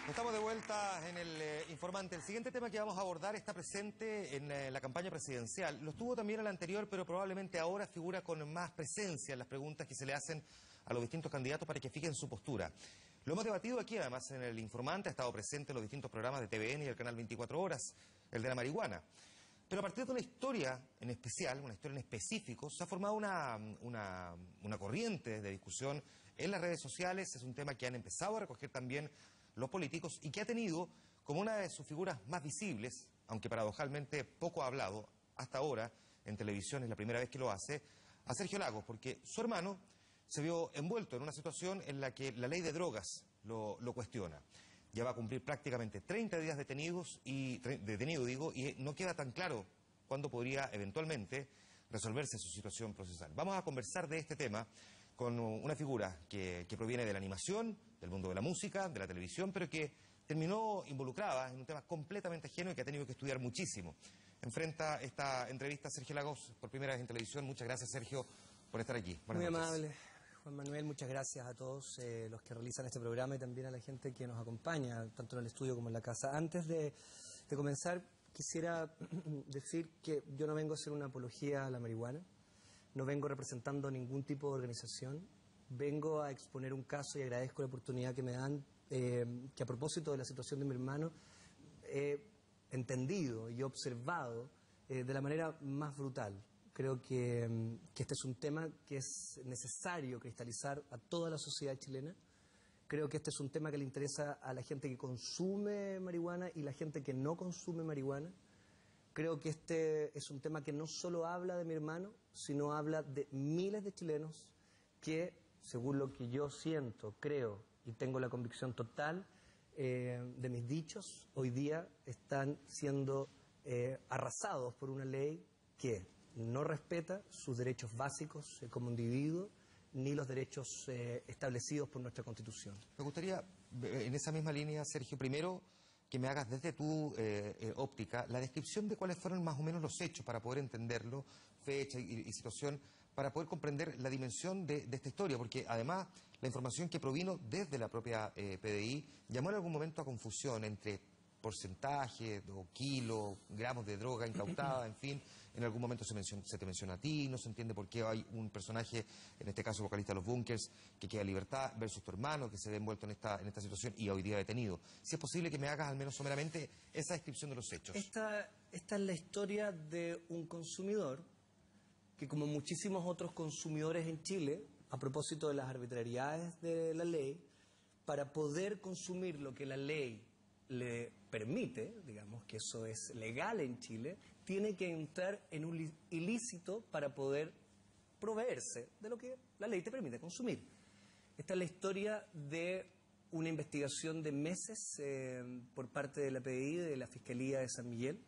Estamos de vuelta en el Informante. El siguiente tema que vamos a abordar está presente en la campaña presidencial. Lo estuvo también en la anterior, pero probablemente ahora figura con más presencia en las preguntas que se le hacen a los distintos candidatos para que fijen su postura. Lo hemos debatido aquí, además, en el Informante. Ha estado presente en los distintos programas de TVN y el canal 24 Horas, el de la marihuana. Pero a partir de una historia en especial, una historia en específico, se ha formado una corriente de discusión en las redes sociales. Es un tema que han empezado a recoger también los políticos y que ha tenido como una de sus figuras más visibles, aunque paradojalmente poco ha hablado hasta ahora en televisión, es la primera vez que lo hace, a Sergio Lagos, porque su hermano se vio envuelto en una situación en la que la ley de drogas lo cuestiona. Ya va a cumplir prácticamente 30 días detenido, y no queda tan claro cuándo podría eventualmente resolverse su situación procesal. Vamos a conversar de este tema con una figura que proviene de la animación, del mundo de la música, de la televisión, pero que terminó involucrada en un tema completamente ajeno y que ha tenido que estudiar muchísimo. Enfrenta esta entrevista Sergio Lagos por primera vez en televisión. Muchas gracias, Sergio, por estar aquí. Muy amable, Juan Manuel. Muchas gracias a todos los que realizan este programa y también a la gente que nos acompaña, tanto en el estudio como en la casa. Antes de comenzar, quisiera decir que yo no vengo a hacer una apología a la marihuana. No vengo representando ningún tipo de organización, vengo a exponer un caso y agradezco la oportunidad que me dan, que a propósito de la situación de mi hermano he entendido y observado de la manera más brutal. Creo que este es un tema que es necesario cristalizar a toda la sociedad chilena. Creo que este es un tema que le interesa a la gente que consume marihuana y la gente que no consume marihuana. Creo que este es un tema que no solo habla de mi hermano, sino habla de miles de chilenos que, según lo que yo siento, creo y tengo la convicción total de mis dichos, hoy día están siendo arrasados por una ley que no respeta sus derechos básicos como individuo, ni los derechos establecidos por nuestra Constitución. Me gustaría, en esa misma línea, Sergio, primero que me hagas desde tu óptica la descripción de cuáles fueron más o menos los hechos para poder entenderlo, fecha y situación, para poder comprender la dimensión de esta historia, porque además la información que provino desde la propia PDI llamó en algún momento a confusión entre porcentaje o kilos, gramos de droga incautada, en fin, en algún momento se te menciona a ti, no se entiende por qué hay un personaje, en este caso vocalista de los Bunkers, que queda en libertad, versus tu hermano que se ve envuelto en esta situación y hoy día detenido. Si es posible que me hagas al menos someramente esa descripción de los hechos. Esta es la historia de un consumidor que, como muchísimos otros consumidores en Chile, a propósito de las arbitrariedades de la ley, para poder consumir lo que la ley le permite, digamos que eso es legal en Chile, tiene que entrar en un ilícito para poder proveerse de lo que la ley te permite consumir. Esta es la historia de una investigación de meses por parte de la PDI, de la Fiscalía de San Miguel,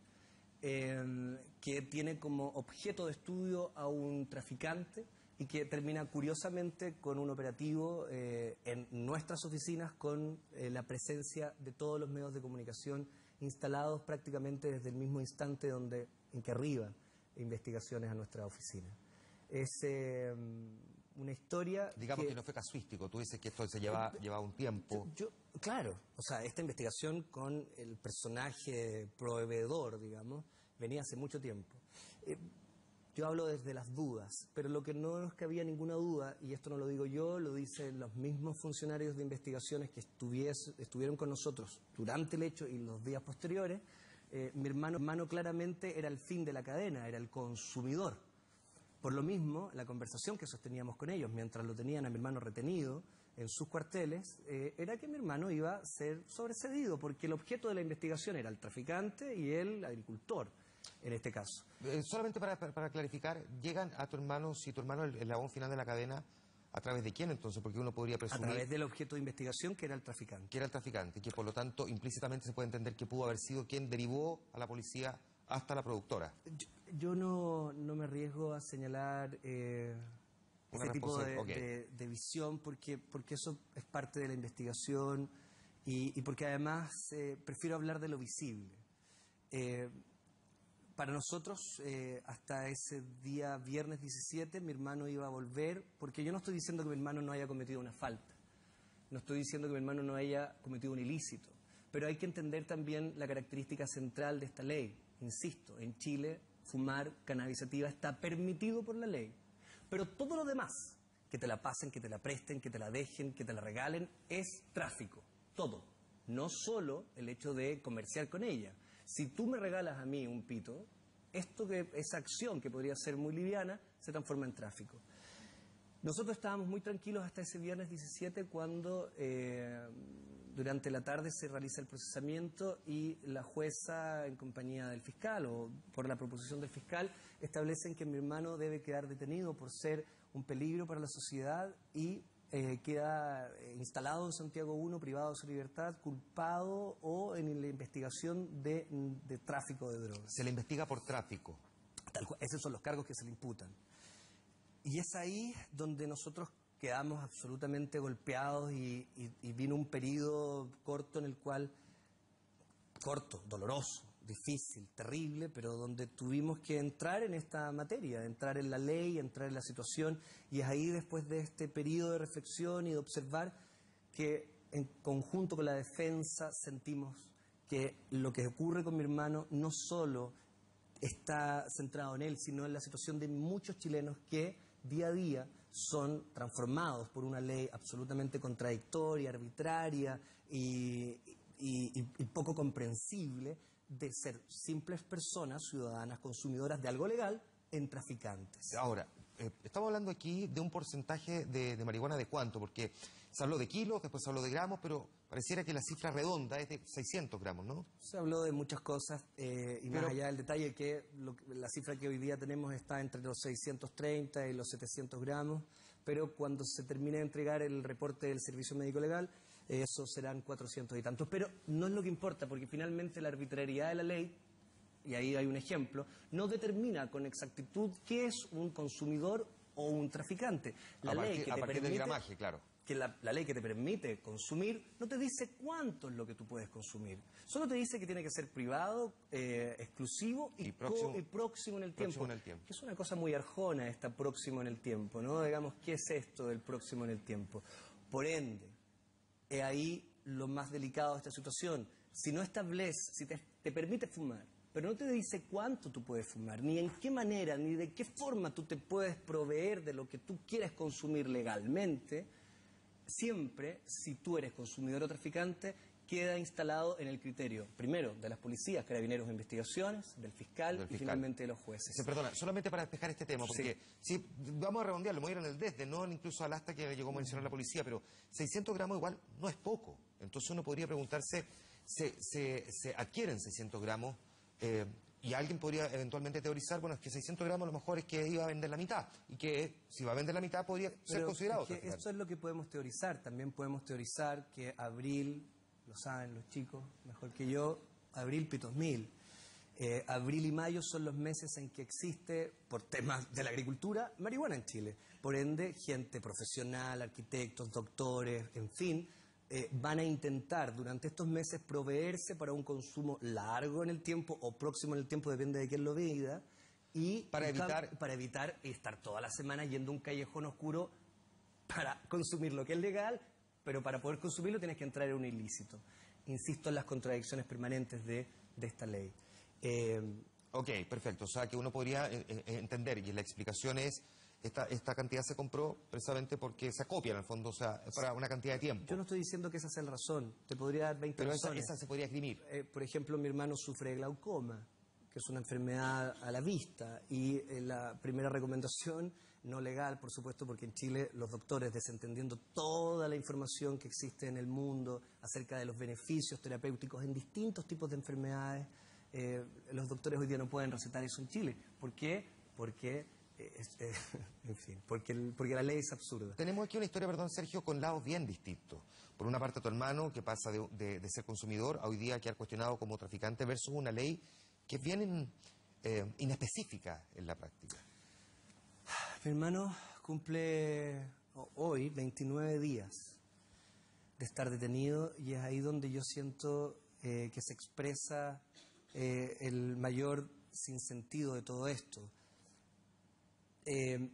que tiene como objeto de estudio a un traficante y que termina curiosamente con un operativo en nuestras oficinas con la presencia de todos los medios de comunicación instalados prácticamente desde el mismo instante en que arriban investigaciones a nuestra oficina. Es una historia... Digamos que no fue casuístico, tú dices que esto se lleva un tiempo. Claro, o sea, esta investigación con el personaje proveedor, digamos, venía hace mucho tiempo. Yo hablo desde las dudas, pero lo que no nos cabía ninguna duda, y esto no lo digo yo, lo dicen los mismos funcionarios de investigaciones que estuvieron con nosotros durante el hecho y los días posteriores, mi hermano claramente era el fin de la cadena, era el consumidor. Por lo mismo, la conversación que sosteníamos con ellos mientras lo tenían a mi hermano retenido en sus cuarteles, era que mi hermano iba a ser sobreseído, porque el objeto de la investigación era el traficante y el agricultor, en este caso. Solamente para clarificar, llegan a tu hermano, si tu hermano es el eslabón final de la cadena, ¿a través de quién entonces? Porque uno podría presumir... A través del objeto de investigación, que era el traficante. Que era el traficante, y que por lo tanto implícitamente se puede entender que pudo haber sido quien derivó a la policía hasta la productora. Yo no me arriesgo a señalar este tipo de visión porque eso es parte de la investigación y porque además prefiero hablar de lo visible. Para nosotros, hasta ese día viernes 17, mi hermano iba a volver, porque yo no estoy diciendo que mi hermano no haya cometido una falta, no estoy diciendo que mi hermano no haya cometido un ilícito. Pero hay que entender también la característica central de esta ley. Insisto, en Chile fumar cannabis sativa está permitido por la ley. Pero todo lo demás, que te la pasen, que te la presten, que te la dejen, que te la regalen, es tráfico. Todo. No solo el hecho de comerciar con ella. Si tú me regalas a mí un pito, esa acción que podría ser muy liviana, se transforma en tráfico. Nosotros estábamos muy tranquilos hasta ese viernes 17 cuando durante la tarde se realiza el procesamiento y la jueza, en compañía del fiscal o por la proposición del fiscal, establecen que mi hermano debe quedar detenido por ser un peligro para la sociedad y queda instalado en Santiago I, privado de su libertad, culpado o en la investigación de tráfico de drogas. Se le investiga por tráfico. Tal cual, esos son los cargos que se le imputan. Y es ahí donde nosotros quedamos absolutamente golpeados y vino un periodo corto en el cual, corto, doloroso, difícil, terrible, pero donde tuvimos que entrar en esta materia, entrar en la ley, entrar en la situación, y es ahí después de este periodo de reflexión y de observar que en conjunto con la defensa sentimos que lo que ocurre con mi hermano no solo está centrado en él, sino en la situación de muchos chilenos que día a día son transformados por una ley absolutamente contradictoria, arbitraria y poco comprensible de ser simples personas, ciudadanas, consumidoras de algo legal, en traficantes. Ahora, estamos hablando aquí de un porcentaje de marihuana de cuánto, porque se habló de kilos, después se habló de gramos, pero pareciera que la cifra redonda es de 600 gramos, ¿no? Se habló de muchas cosas más allá del detalle que la cifra que hoy día tenemos está entre los 630 y los 700 gramos, pero cuando se termine de entregar el reporte del Servicio Médico Legal, eso serán 400 y tantos. Pero no es lo que importa, porque finalmente la arbitrariedad de la ley, y ahí hay un ejemplo, no determina con exactitud qué es un consumidor o un traficante. A partir del gramaje, claro. Que la ley que te permite consumir no te dice cuánto es lo que tú puedes consumir. Solo te dice que tiene que ser privado, exclusivo y próximo en el tiempo. Que es una cosa muy arjona esta próximo en el tiempo, ¿no? Digamos, ¿qué es esto del próximo en el tiempo? Por ende, es ahí lo más delicado de esta situación. Si no establece, si te permite fumar, pero no te dice cuánto tú puedes fumar, ni en qué manera, ni de qué forma tú te puedes proveer de lo que tú quieres consumir legalmente, siempre, si tú eres consumidor o traficante, queda instalado en el criterio, primero, de las policías, carabineros de investigaciones, del fiscal y finalmente de los jueces. Perdona, solamente para despejar este tema, porque sí, vamos a redondearlo, me voy a ir en el desde, no incluso al hasta que llegó a mencionar la policía, pero 600 gramos igual no es poco. Entonces uno podría preguntarse, se adquieren 600 gramos y alguien podría eventualmente teorizar, bueno, es que 600 gramos a lo mejor es que iba a vender la mitad, y que si va a vender la mitad podría ser considerado. Esto es lo que podemos teorizar. También podemos teorizar que Abril, lo saben los chicos mejor que yo, Abril Pitos Mil. Abril y mayo son los meses en que existe, por temas de la agricultura, marihuana en Chile. Por ende, gente profesional, arquitectos, doctores, en fin, van a intentar durante estos meses proveerse para un consumo largo en el tiempo o próximo en el tiempo, depende de quién lo vea, y para evitar estar toda la semana yendo a un callejón oscuro para consumir lo que es legal, pero para poder consumirlo tienes que entrar en un ilícito. Insisto en las contradicciones permanentes de esta ley. Ok, perfecto. O sea, que uno podría entender, y la explicación es, esta cantidad se compró precisamente porque se acopia en el fondo, o sea, para una cantidad de tiempo. Yo no estoy diciendo que esa sea la razón. Te podría dar 20 razones. Pero esa se podría esgrimir. Por ejemplo, mi hermano sufre de glaucoma, que es una enfermedad a la vista, y la primera recomendación, no legal, por supuesto, porque en Chile los doctores, desentendiendo toda la información que existe en el mundo acerca de los beneficios terapéuticos en distintos tipos de enfermedades, los doctores hoy día no pueden recetar eso en Chile. ¿Por qué? Porque en fin, porque la ley es absurda. Tenemos aquí una historia, perdón, Sergio, con lados bien distintos. Por una parte, tu hermano, que pasa de ser consumidor a hoy día quedar cuestionado como traficante, versus una ley que es bien inespecífica en la práctica. Mi hermano cumple hoy 29 días de estar detenido, y es ahí donde yo siento que se expresa el mayor sinsentido de todo esto. En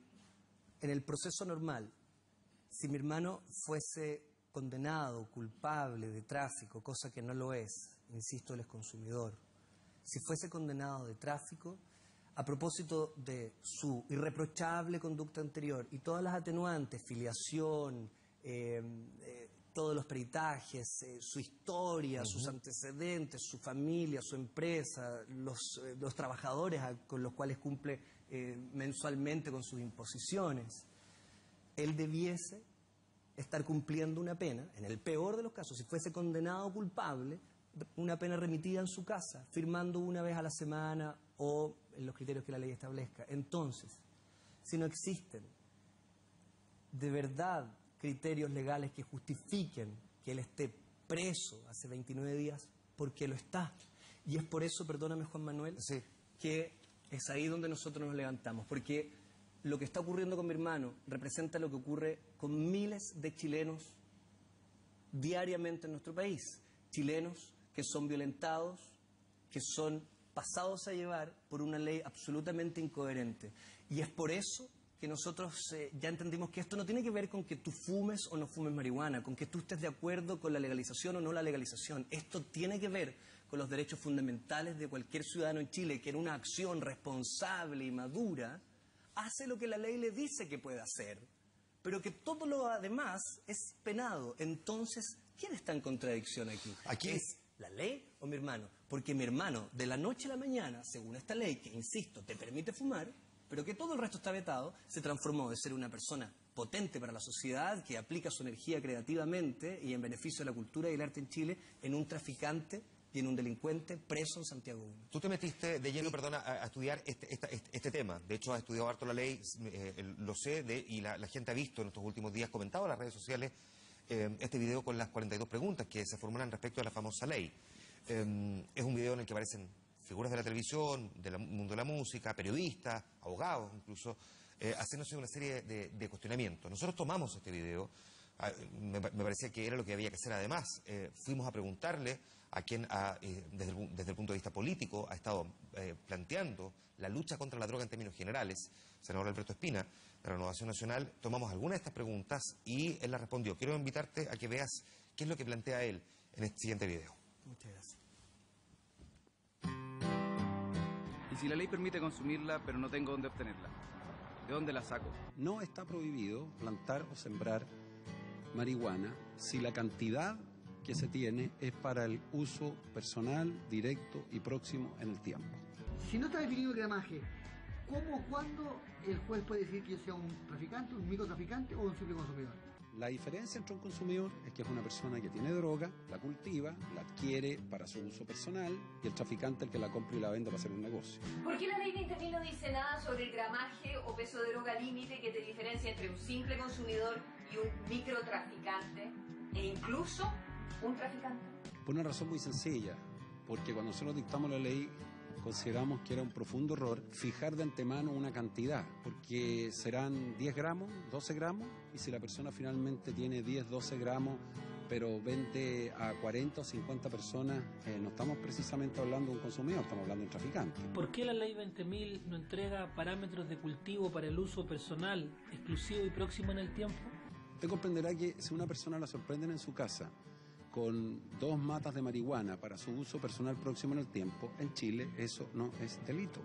el proceso normal, si mi hermano fuese condenado, culpable de tráfico, cosa que no lo es, insisto, él es consumidor, si fuese condenado de tráfico, a propósito de su irreprochable conducta anterior y todas las atenuantes, filiación, todos los peritajes, su historia, sus antecedentes, su familia, su empresa, los trabajadores con los cuales cumple mensualmente con sus imposiciones, él debiese estar cumpliendo una pena, en el peor de los casos, si fuese condenado culpable, una pena remitida en su casa, firmando una vez a la semana o en los criterios que la ley establezca. Entonces, si no existen de verdad criterios legales que justifiquen que él esté preso hace 29 días, ¿por qué lo está? Y es por eso, perdóname Juan Manuel, Sí. que es ahí donde nosotros nos levantamos, porque lo que está ocurriendo con mi hermano representa lo que ocurre con miles de chilenos diariamente en nuestro país. Chilenos que son violentados, que son pasados a llevar por una ley absolutamente incoherente. Y es por eso que nosotros ya entendimos que esto no tiene que ver con que tú fumes o no fumes marihuana, con que tú estés de acuerdo con la legalización o no la legalización. Esto tiene que ver con los derechos fundamentales de cualquier ciudadano en Chile que en una acción responsable y madura hace lo que la ley le dice que puede hacer, pero que todo lo demás es penado. Entonces, ¿quién está en contradicción aquí? Aquí ¿Es la ley o mi hermano? Porque mi hermano, de la noche a la mañana, según esta ley, que insisto, te permite fumar, pero que todo el resto está vetado, se transformó de ser una persona potente para la sociedad, que aplica su energía creativamente y en beneficio de la cultura y el arte en Chile, en un traficante y en un delincuente preso en Santiago I. Tú te metiste de lleno, perdona, a estudiar este tema. De hecho, has estudiado harto la ley, lo sé, y la gente ha visto en estos últimos días, comentado en las redes sociales, este video con las 42 preguntas que se formulan respecto a la famosa ley. Es un video en el que aparecen figuras de la televisión, del mundo de la música, periodistas, abogados incluso, haciéndose una serie de cuestionamientos. Nosotros tomamos este video, me parecía que era lo que había que hacer además. Fuimos a preguntarle a quien desde el punto de vista político ha estado planteando la lucha contra la droga en términos generales, senador Alberto Espina, de la Renovación Nacional. Tomamos algunas de estas preguntas y él las respondió. Quiero invitarte a que veas qué es lo que plantea él en este siguiente video. Muchas gracias. Y si la ley permite consumirla, pero no tengo dónde obtenerla, ¿de dónde la saco? No está prohibido plantar o sembrar marihuana si la cantidad que se tiene es para el uso personal, directo y próximo en el tiempo. Si no está definido el gramaje, ¿cómo o cuándo el juez puede decir que yo sea un traficante, un microtraficante o un simple consumidor? La diferencia entre un consumidor es que es una persona que tiene droga, la cultiva, la adquiere para su uso personal, y el traficante el que la compra y la vende para hacer un negocio. ¿Por qué la ley 20.000 no dice nada sobre el gramaje o peso de droga límite que te diferencia entre un simple consumidor y un microtraficante e incluso un traficante? Por una razón muy sencilla, porque cuando nosotros dictamos la ley consideramos que era un profundo error fijar de antemano una cantidad, porque serán 10 gramos, 12 gramos, y si la persona finalmente tiene 10, 12 gramos, pero vende a 40 o 50 personas, no estamos precisamente hablando de un consumidor, estamos hablando de un traficante. ¿Por qué la ley 20.000 no entrega parámetros de cultivo para el uso personal, exclusivo y próximo en el tiempo? Usted comprenderá que si una persona la sorprenden en su casa con 2 matas de marihuana para su uso personal próximo en el tiempo, en Chile eso no es delito.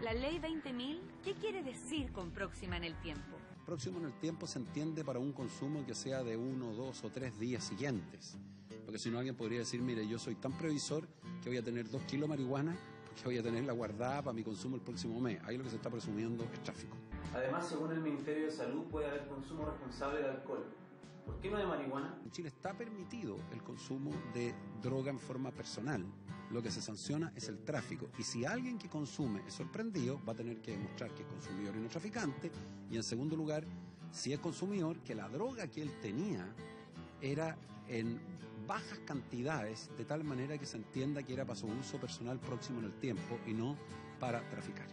La ley 20.000, ¿qué quiere decir con próxima en el tiempo? Próximo en el tiempo se entiende para un consumo que sea de 1, 2 o 3 días siguientes. Porque si no, alguien podría decir, mire, yo soy tan previsor que voy a tener 2 kilos de marihuana porque voy a tenerla guardada para mi consumo el próximo mes. Ahí lo que se está presumiendo es tráfico. Además, según el Ministerio de Salud, puede haber consumo responsable de alcohol. ¿Por qué no de marihuana? En Chile está permitido el consumo de droga en forma personal. Lo que se sanciona es el tráfico. Y si alguien que consume es sorprendido, va a tener que demostrar que es consumidor y no traficante. Y en segundo lugar, si es consumidor, que la droga que él tenía era en bajas cantidades, de tal manera que se entienda que era para su uso personal próximo en el tiempo y no para traficar.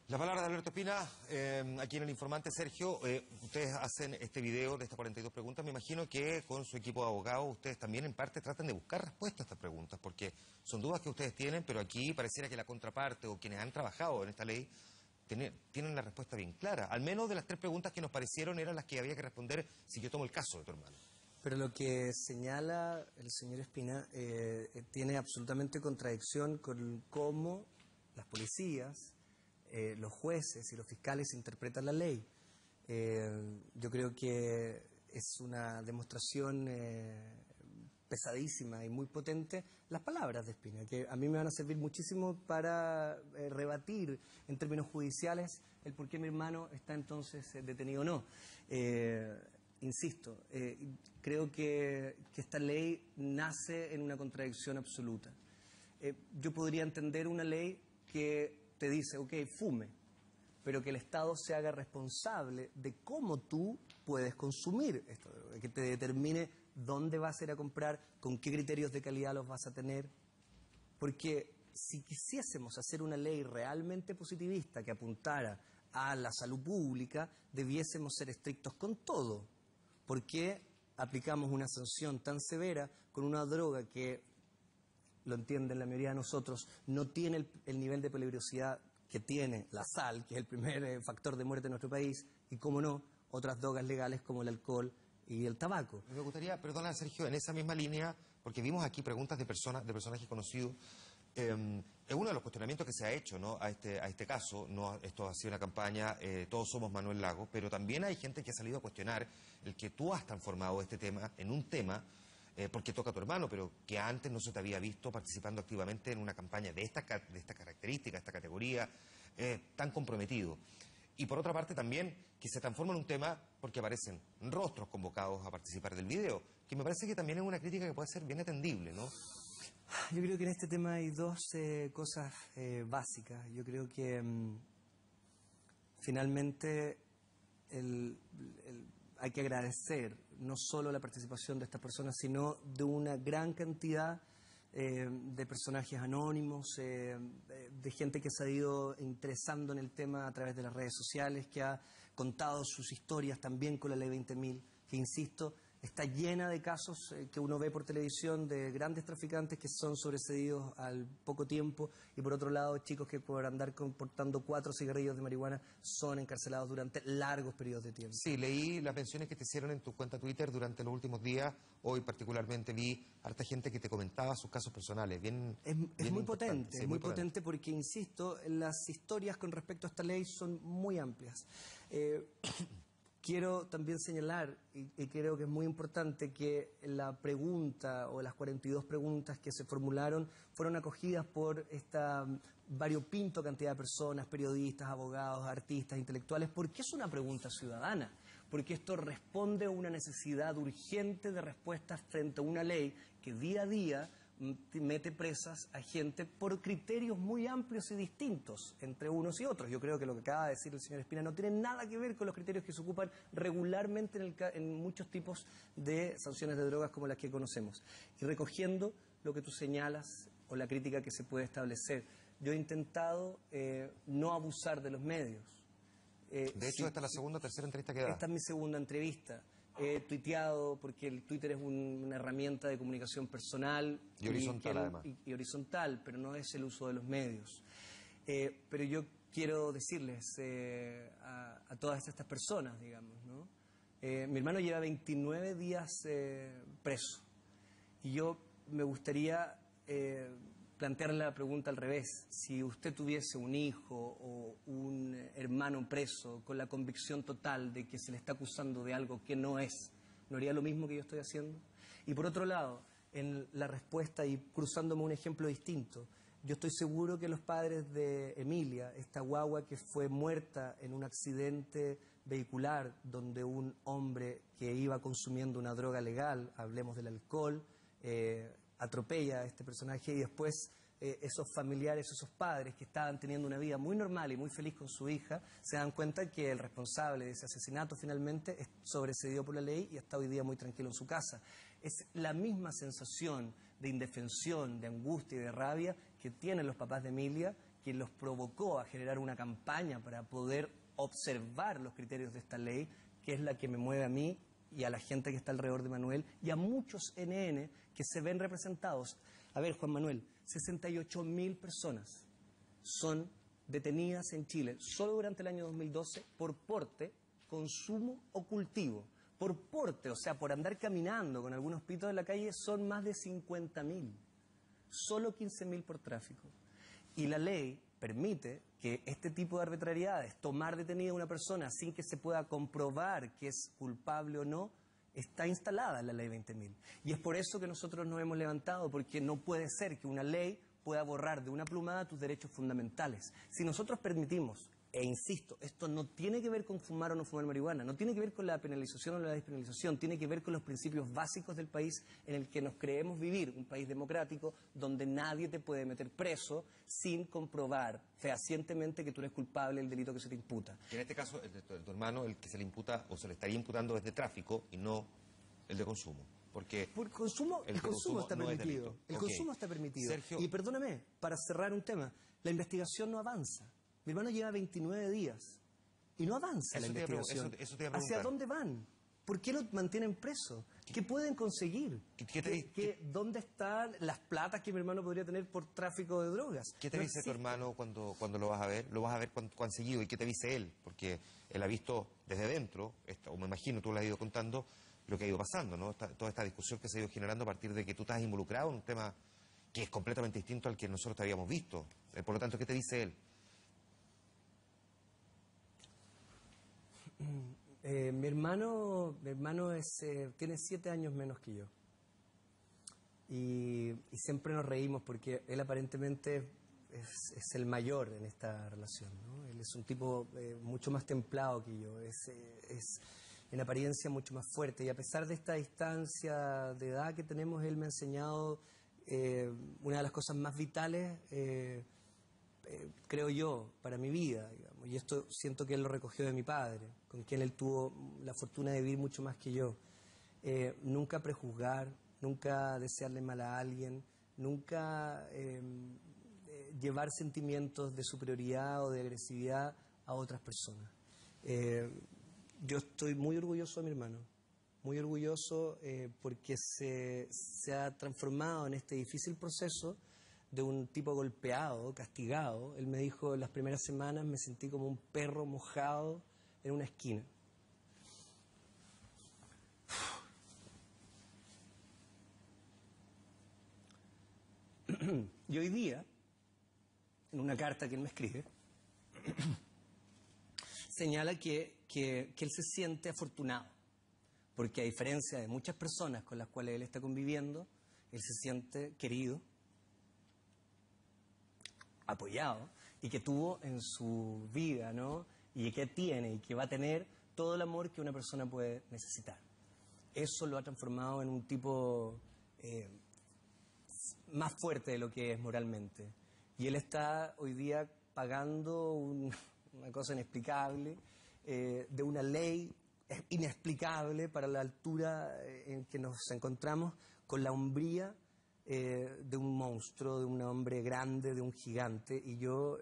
La palabra de Alberto Espina, aquí en El Informante. Sergio, ustedes hacen este video de estas 42 preguntas. Me imagino que con su equipo de abogados ustedes también en parte tratan de buscar respuestas a estas preguntas, porque son dudas que ustedes tienen, pero aquí pareciera que la contraparte o quienes han trabajado en esta ley tienen la respuesta bien clara. Al menos de las 3 preguntas que nos parecieron eran las que había que responder si yo tomo el caso de tu hermano. Pero lo que señala el señor Espina tiene absolutamente contradicción con cómo las policías, los jueces y los fiscales interpretan la ley. Yo creo que es una demostración pesadísima y muy potente las palabras de Espina, que a mí me van a servir muchísimo para rebatir en términos judiciales el por qué mi hermano está entonces detenido o no. Insisto, creo que esta ley nace en una contradicción absoluta. Yo podría entender una ley que te dice, ok, fume, pero que el Estado se haga responsable de cómo tú puedes consumir esto, que te determine dónde vas a ir a comprar, con qué criterios de calidad los vas a tener. Porque si quisiésemos hacer una ley realmente positivista que apuntara a la salud pública, debiésemos ser estrictos con todo. ¿Por qué aplicamos una sanción tan severa con una droga que, lo entienden la mayoría de nosotros, no tiene el nivel de peligrosidad que tiene la sal, que es el primer factor de muerte en nuestro país, y, cómo no, otras drogas legales como el alcohol y el tabaco? Me gustaría, perdona Sergio, en esa misma línea, porque vimos aquí preguntas de personajes conocidos, es uno de los cuestionamientos que se ha hecho, ¿no?, a este caso. No, esto ha sido una campaña, todos somos Manuel Lagos, pero también hay gente que ha salido a cuestionar el que tú has transformado este tema en un tema, porque toca a tu hermano, pero que antes no se te había visto participando activamente en una campaña de esta característica, esta categoría, tan comprometido. Y por otra parte también que se transforma en un tema porque aparecen rostros convocados a participar del video, que me parece que también es una crítica que puede ser bien atendible, ¿no? Yo creo que en este tema hay dos cosas básicas. Yo creo que finalmente hay que agradecer no solo la participación de estas personas, sino de una gran cantidad de personajes anónimos, de gente que se ha ido interesando en el tema a través de las redes sociales, que ha contado sus historias también con la Ley 20.000, que, insisto, está llena de casos que uno ve por televisión de grandes traficantes que son sobreseídos al poco tiempo, y por otro lado chicos que por andar portando 4 cigarrillos de marihuana son encarcelados durante largos periodos de tiempo. Sí, leí las menciones que te hicieron en tu cuenta Twitter durante los últimos días. Hoy particularmente vi harta gente que te comentaba sus casos personales. Es muy potente, sí, muy potente porque, insisto, las historias con respecto a esta ley son muy amplias. Quiero también señalar, y creo que es muy importante, que la pregunta o las 42 preguntas que se formularon fueron acogidas por esta variopinto cantidad de personas, periodistas, abogados, artistas, intelectuales, porque es una pregunta ciudadana, porque esto responde a una necesidad urgente de respuestas frente a una ley que día a día mete presas a gente por criterios muy amplios y distintos entre unos y otros. Yo creo que lo que acaba de decir el señor Espina no tiene nada que ver con los criterios que se ocupan regularmente en muchos tipos de sanciones de drogas como las que conocemos. Y recogiendo lo que tú señalas o la crítica que se puede establecer, yo he intentado no abusar de los medios. De hecho, esta es la segunda o tercera entrevista que da. Esta es mi segunda entrevista. He tuiteado porque el Twitter es una herramienta de comunicación personal y horizontal, además. Y horizontal, pero no es el uso de los medios. Pero yo quiero decirles a todas estas personas, digamos, ¿no? Mi hermano lleva 29 días preso, y yo me gustaría plantearle la pregunta al revés. Si usted tuviese un hijo o un hermano preso con la convicción total de que se le está acusando de algo que no es, ¿no haría lo mismo que yo estoy haciendo? Y por otro lado, en la respuesta, y cruzándome un ejemplo distinto, yo estoy seguro que los padres de Emilia, esta guagua que fue muerta en un accidente vehicular donde un hombre que iba consumiendo una droga legal, hablemos del alcohol, atropella a este personaje, y después esos familiares, esos padres que estaban teniendo una vida muy normal y muy feliz con su hija, se dan cuenta que el responsable de ese asesinato finalmente es sobreseído por la ley y está hoy día muy tranquilo en su casa. Es la misma sensación de indefensión, de angustia y de rabia que tienen los papás de Emilia, quien los provocó a generar una campaña para poder observar los criterios de esta ley, que es la que me mueve a mí y a la gente que está alrededor de Manuel y a muchos NN que se ven representados. A ver, Juan Manuel, 68.000 personas son detenidas en Chile solo durante el año 2012 por porte, consumo o cultivo. Por porte, o sea, por andar caminando con algunos pitos en la calle, son más de 50.000. Solo 15.000 por tráfico. Y la ley permite que este tipo de arbitrariedades, tomar detenida a una persona sin que se pueda comprobar que es culpable o no, está instalada en la ley 20.000. Y es por eso que nosotros nos hemos levantado, porque no puede ser que una ley pueda borrar de una plumada tus derechos fundamentales. Si nosotros permitimos, e insisto, esto no tiene que ver con fumar o no fumar marihuana, no tiene que ver con la penalización o la despenalización, tiene que ver con los principios básicos del país en el que nos creemos vivir, un país democrático donde nadie te puede meter preso sin comprobar fehacientemente que tú eres culpable del delito que se te imputa. En este caso, el de tu hermano, el que se le imputa o se le estaría imputando es de tráfico y no el de consumo. Porque el consumo está no es permitido. delito. El Ok. consumo está permitido. Sergio. Y perdóname, para cerrar un tema, la investigación no avanza. Mi hermano lleva 29 días y no avanza la Eso te iba a investigación. eso te iba a ¿Hacia preguntar. dónde van? ¿Por qué lo mantienen preso? ¿Qué pueden conseguir? ¿Dónde están las platas que mi hermano podría tener por tráfico de drogas? ¿Qué te No dice tu existe. hermano cuando lo vas a ver? ¿Lo vas a ver cuán seguido? ¿Y qué te dice él? Porque él ha visto desde dentro, o me imagino tú lo has ido contando, lo que ha ido pasando, ¿no? Toda esta discusión que se ha ido generando a partir de que tú estás involucrado en un tema que es completamente distinto al que nosotros te habíamos visto. Por lo tanto, ¿qué te dice él? Mi hermano tiene 7 años menos que yo. Y siempre nos reímos porque él aparentemente es el mayor en esta relación, ¿no? Él es un tipo mucho más templado que yo, es en apariencia mucho más fuerte. Y a pesar de esta distancia de edad que tenemos, él me ha enseñado una de las cosas más vitales, creo yo, para mi vida, digamos. Y esto siento que él lo recogió de mi padre, con quien él tuvo la fortuna de vivir mucho más que yo. Nunca prejuzgar, nunca desearle mal a alguien, nunca llevar sentimientos de superioridad o de agresividad a otras personas. Yo estoy muy orgulloso de mi hermano, muy orgulloso porque se ha transformado en este difícil proceso de un tipo golpeado, castigado. Él me dijo, en las primeras semanas me sentí como un perro mojado en una esquina. Y hoy día, en una carta que él me escribe, señala que él se siente afortunado, porque a diferencia de muchas personas con las cuales él está conviviendo, él se siente querido, apoyado, y que tuvo en su vida, ¿no? Y que tiene y que va a tener todo el amor que una persona puede necesitar. Eso lo ha transformado en un tipo más fuerte de lo que es moralmente. Y él está hoy día pagando una cosa inexplicable, de una ley inexplicable para la altura en que nos encontramos, con la hombría de un monstruo, de un hombre grande, de un gigante. Y yo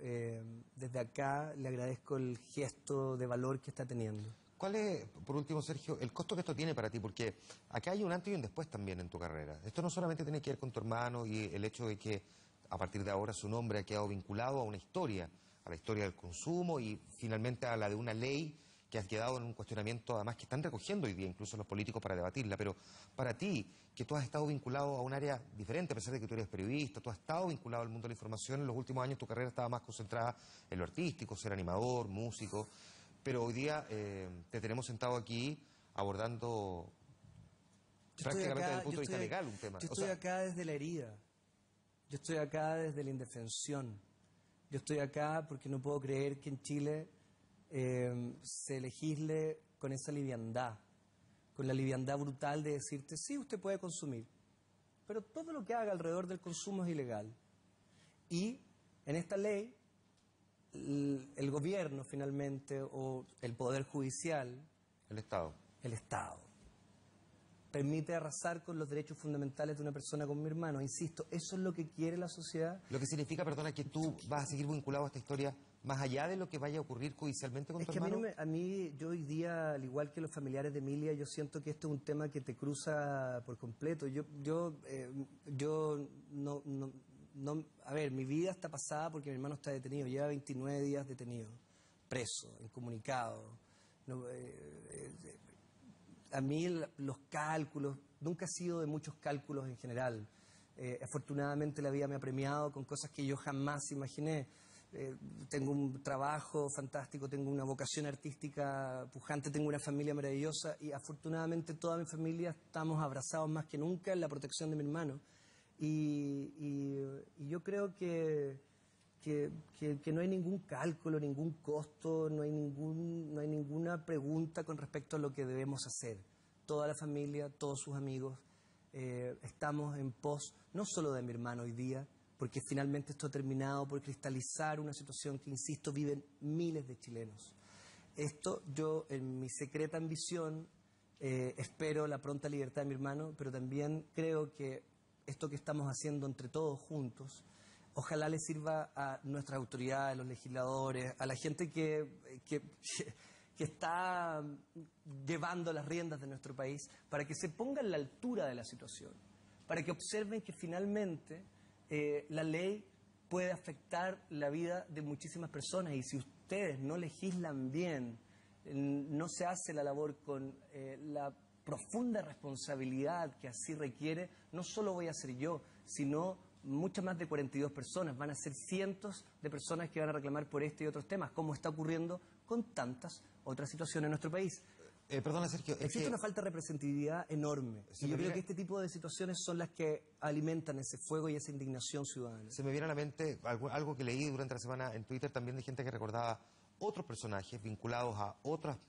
desde acá le agradezco el gesto de valor que está teniendo. ¿Cuál es, por último, Sergio, el costo que esto tiene para ti? Porque acá hay un antes y un después también en tu carrera. Esto no solamente tiene que ver con tu hermano y el hecho de que a partir de ahora su nombre ha quedado vinculado a una historia, a la historia del consumo y finalmente a la de una ley que ha quedado en un cuestionamiento, además que están recogiendo hoy día incluso los políticos para debatirla. Pero para ti, que tú has estado vinculado a un área diferente, a pesar de que tú eres periodista, tú has estado vinculado al mundo de la información, en los últimos años tu carrera estaba más concentrada en lo artístico, ser animador, músico, pero hoy día te tenemos sentado aquí abordando prácticamente desde el punto de vista legal un tema. Yo estoy acá desde la herida, yo estoy acá desde la indefensión, yo estoy acá porque no puedo creer que en Chile se legisle con esa liviandad, con la liviandad brutal de decirte, sí, usted puede consumir, pero todo lo que haga alrededor del consumo es ilegal. Y en esta ley, el gobierno finalmente, o el poder judicial, el Estado, permite arrasar con los derechos fundamentales de una persona como mi hermano. Insisto, eso es lo que quiere la sociedad. Lo que significa, perdona, que tú vas a seguir vinculado a esta historia más allá de lo que vaya a ocurrir judicialmente con tu hermano. A mí, yo hoy día, al igual que los familiares de Emilia, yo siento que esto es un tema que te cruza por completo. Yo a ver, mi vida está pasada porque mi hermano está detenido, lleva 29 días detenido, preso, incomunicado. A mí los cálculos, nunca he sido de muchos cálculos en general. Afortunadamente la vida me ha premiado con cosas que yo jamás imaginé. Tengo un trabajo fantástico, tengo una vocación artística pujante, tengo una familia maravillosa y afortunadamente toda mi familia estamos abrazados más que nunca en la protección de mi hermano. Y yo creo que no hay ningún cálculo, ningún costo, no hay ninguna pregunta con respecto a lo que debemos hacer. Toda la familia, todos sus amigos, estamos en pos no solo de mi hermano hoy día, porque finalmente esto ha terminado por cristalizar una situación que, insisto, viven miles de chilenos. Esto yo, en mi secreta ambición, espero la pronta libertad de mi hermano, pero también creo que esto que estamos haciendo entre todos juntos, ojalá le sirva a nuestras autoridades, a los legisladores, a la gente que está llevando las riendas de nuestro país, para que se pongan a la altura de la situación, para que observen que finalmente la ley puede afectar la vida de muchísimas personas y si ustedes no legislan bien, no se hace la labor con la profunda responsabilidad que así requiere, no solo voy a ser yo, sino muchas más de 42 personas, van a ser cientos de personas que van a reclamar por este y otros temas, como está ocurriendo con tantas otras situaciones en nuestro país. Perdona, Sergio. Existe una falta de representatividad enorme. Y yo creo que este tipo de situaciones son las que alimentan ese fuego y esa indignación ciudadana. Se me viene a la mente algo que leí durante la semana en Twitter también de gente que recordaba otros personajes vinculados a otras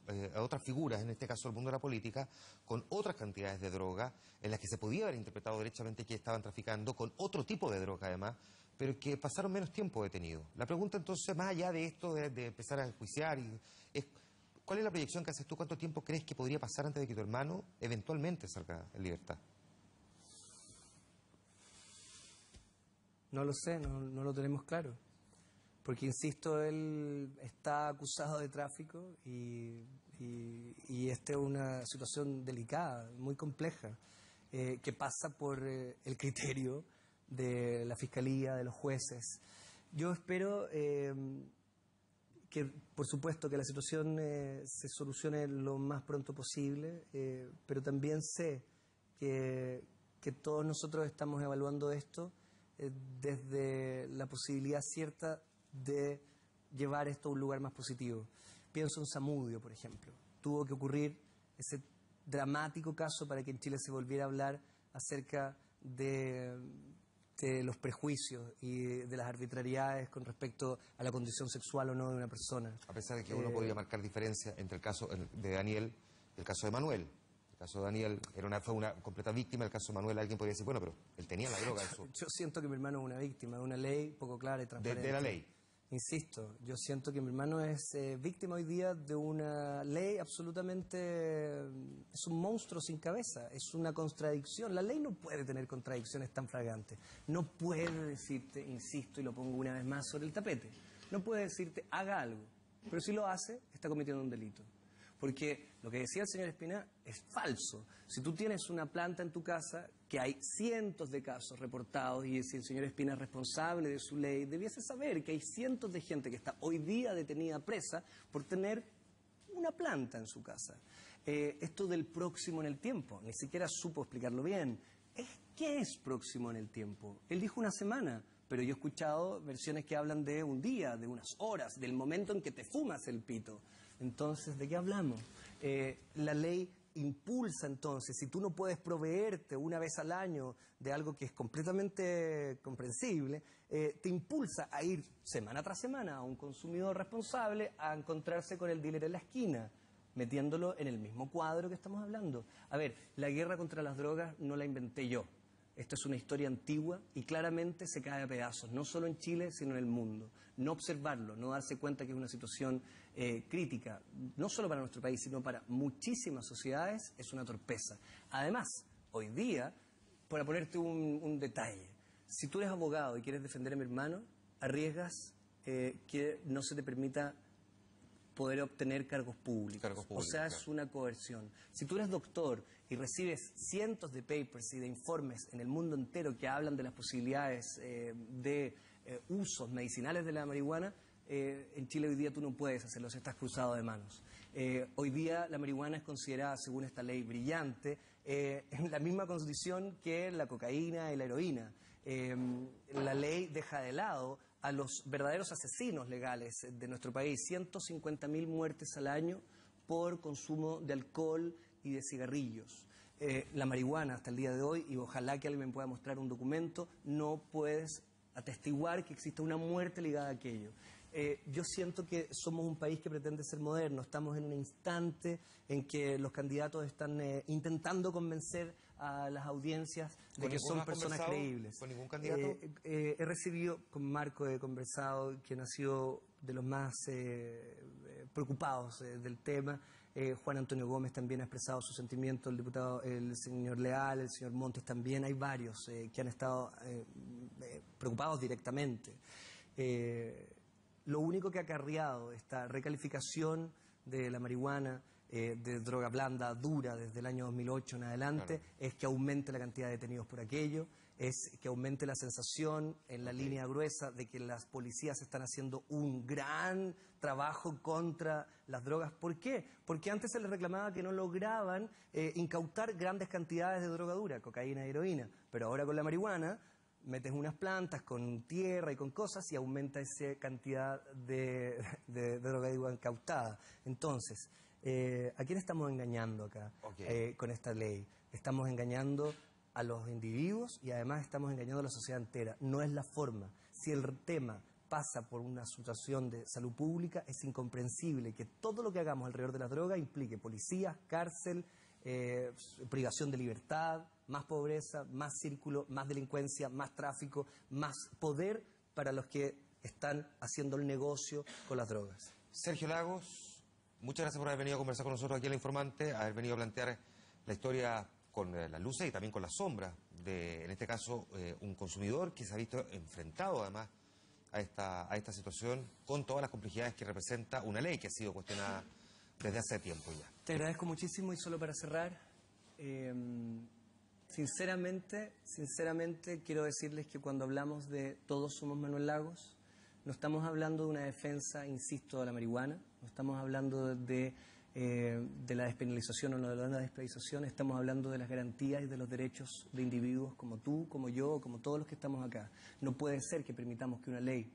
figuras, en este caso el mundo de la política, con otras cantidades de droga, en las que se podía haber interpretado derechamente que estaban traficando, con otro tipo de droga además, pero que pasaron menos tiempo detenidos. La pregunta entonces, más allá de esto, de empezar a enjuiciar, es ¿cuál es la proyección que haces tú? ¿Cuánto tiempo crees que podría pasar antes de que tu hermano eventualmente salga en libertad? No lo sé, no lo tenemos claro. Porque, insisto, él está acusado de tráfico y esta es una situación delicada, muy compleja, que pasa por el criterio de la Fiscalía, de los jueces. Yo espero que, por supuesto, que la situación se solucione lo más pronto posible, pero también sé que todos nosotros estamos evaluando esto desde la posibilidad cierta de llevar esto a un lugar más positivo. Pienso en Zamudio, por ejemplo. Tuvo que ocurrir ese dramático caso para que en Chile se volviera a hablar acerca de los prejuicios y de las arbitrariedades con respecto a la condición sexual o no de una persona. A pesar de que uno podría marcar diferencia entre el caso de Daniel y el caso de Manuel. El caso de Daniel fue una completa víctima, el caso de Manuel alguien podría decir, bueno, pero él tenía la droga en su... Yo siento que mi hermano es una víctima de una ley poco clara y transparente. De la ley. Insisto, yo siento que mi hermano es víctima hoy día de una ley absolutamente... es un monstruo sin cabeza, es una contradicción. La ley no puede tener contradicciones tan flagrantes. No puede decirte, insisto y lo pongo una vez más sobre el tapete, no puede decirte haga algo, pero si lo hace, está cometiendo un delito. Porque lo que decía el señor Espina es falso. Si tú tienes una planta en tu casa, que hay cientos de casos reportados, y si el señor Espina es responsable de su ley, debiese saber que hay cientos de gente que está hoy día detenida presa por tener una planta en su casa. Esto del próximo en el tiempo, ni siquiera supo explicarlo bien. ¿Qué es próximo en el tiempo? Él dijo una semana, pero yo he escuchado versiones que hablan de un día, de unas horas, del momento en que te fumas el pito. Entonces, ¿de qué hablamos? La ley impulsa entonces, si tú no puedes proveerte una vez al año de algo que es completamente comprensible, te impulsa a ir semana tras semana a un consumidor responsable a encontrarse con el dealer en la esquina, metiéndolo en el mismo cuadro que estamos hablando. A ver, la guerra contra las drogas no la inventé yo. Esto es una historia antigua y claramente se cae a pedazos, no solo en Chile, sino en el mundo. No observarlo, no darse cuenta que es una situación crítica, no solo para nuestro país, sino para muchísimas sociedades, es una torpeza. Además, hoy día, para ponerte un detalle, si tú eres abogado y quieres defender a mi hermano, arriesgas que no se te permita poder obtener cargos públicos. O sea, es una coerción. Si tú eres doctor y recibes cientos de papers y de informes en el mundo entero que hablan de las posibilidades de usos medicinales de la marihuana, en Chile hoy día tú no puedes hacerlo, estás cruzado de manos. Hoy día la marihuana es considerada, según esta ley brillante, en la misma condición que la cocaína y la heroína. La ley deja de lado a los verdaderos asesinos legales de nuestro país. 150.000 muertes al año por consumo de alcohol y de cigarrillos. La marihuana hasta el día de hoy, y ojalá que alguien me pueda mostrar un documento, no puedes atestiguar que exista una muerte ligada a aquello. Yo siento que somos un país que pretende ser moderno. Estamos en un instante en que los candidatos están intentando convencer a las audiencias de que son personas creíbles. ¿Con ningún candidato? He recibido, con Marco he conversado, quien ha sido de los más preocupados del tema. Juan Antonio Gómez también ha expresado su sentimiento, el diputado, el señor Leal, el señor Montes también. Hay varios que han estado preocupados directamente. Lo único que ha acarreado esta recalificación de la marihuana de droga blanda, dura, desde el año 2008 en adelante, es que aumente la cantidad de detenidos por aquello, es que aumente la sensación en la línea gruesa de que las policías están haciendo un gran trabajo contra las drogas. ¿Por qué? Porque antes se les reclamaba que no lograban incautar grandes cantidades de droga dura, cocaína y heroína, pero ahora con la marihuana metes unas plantas con tierra y con cosas y aumenta esa cantidad de droga incautada. Entonces, ¿a quién estamos engañando acá con esta ley? Estamos engañando a los individuos y además estamos engañando a la sociedad entera. No es la forma. Si el tema pasa por una situación de salud pública, es incomprensible que todo lo que hagamos alrededor de la droga implique policías, cárcel, privación de libertad, más pobreza, más círculo, más delincuencia, más tráfico, más poder para los que están haciendo el negocio con las drogas. Sergio Lagos, muchas gracias por haber venido a conversar con nosotros aquí en El Informante, haber venido a plantear la historia con las luces y también con las sombras de, en este caso, un consumidor que se ha visto enfrentado además a esta situación con todas las complejidades que representa una ley que ha sido cuestionada desde hace tiempo ya. Te agradezco muchísimo y solo para cerrar, sinceramente quiero decirles que cuando hablamos de Todos Somos Manuel Lagos, no estamos hablando de una defensa, insisto, de la marihuana, no estamos hablando de la despenalización o no de la despenalización, estamos hablando de las garantías y de los derechos de individuos como tú, como yo, como todos los que estamos acá. No puede ser que permitamos que una ley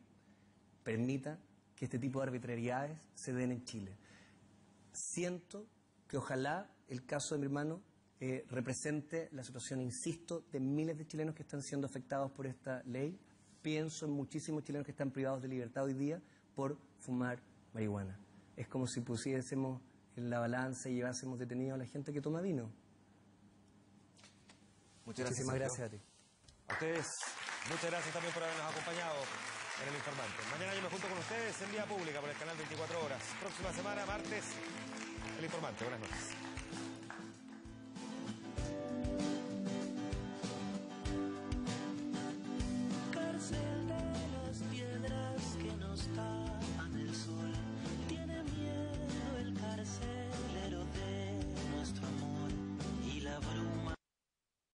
permita que este tipo de arbitrariedades se den en Chile. Siento que ojalá el caso de mi hermano represente la situación, insisto, de miles de chilenos que están siendo afectados por esta ley. Pienso en muchísimos chilenos que están privados de libertad hoy día por fumar marihuana. Es como si pusiésemos en la balanza y llevásemos detenido a la gente que toma vino. Muchísimas gracias a ti. A ustedes, muchas gracias también por habernos acompañado en El Informante. Mañana yo me junto con ustedes en Vía Pública por el canal 24 Horas. Próxima semana, martes, El Informante. Buenas noches.